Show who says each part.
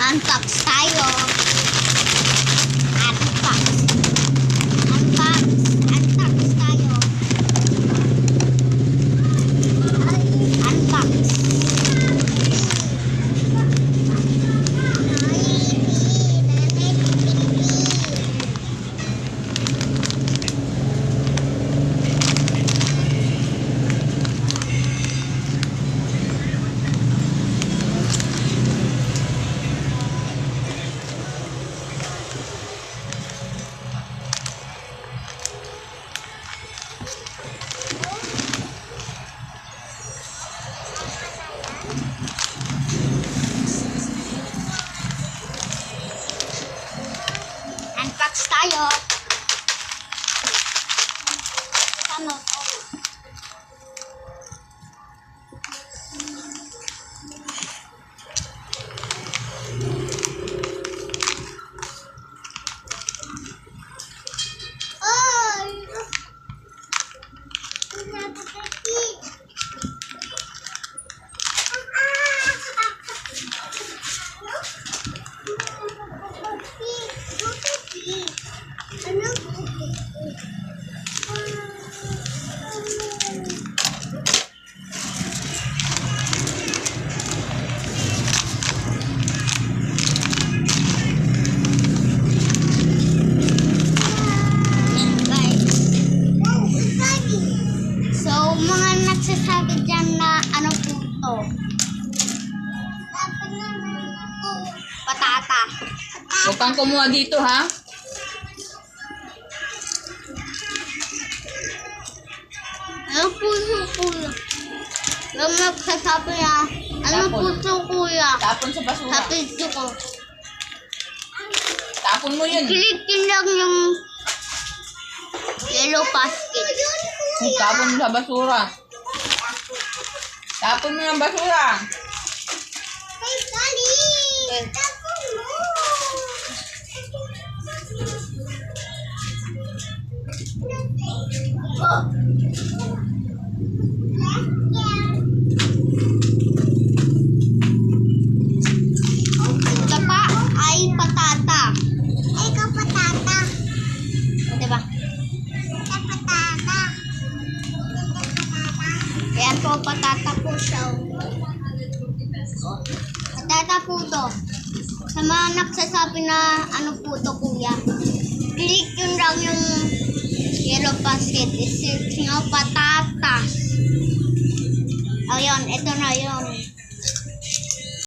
Speaker 1: Unbox tayo. Unbox. Unbox. Unbox tayo. Unbox. Unbox tayo. Ano to? Mga nagsasabi dyan na ano po to? Patata.
Speaker 2: Huwag kang kumuha dito, ha?
Speaker 1: Ano puso kuya? Yung nagsasabi na ano
Speaker 2: Tapon.
Speaker 1: puso kuya?
Speaker 2: Tapon sa basura.
Speaker 1: Sa pizzo ko.
Speaker 2: Tapon mo yun.
Speaker 1: Kilikin lang yung yellow basket.
Speaker 2: Tapon mo sa basura. Tapon mo ng basura.
Speaker 1: Hey, Kali! Tapon mo! Ito pa ay patata. Ay, kapatata. Diba? Patata. Ayan po, patata po siya. Patata po to. Sa mga nagsasabi na ano po to kuya. Click yun lang yung yellow basket. I-search nyo patatas. Ayun, ito na yun.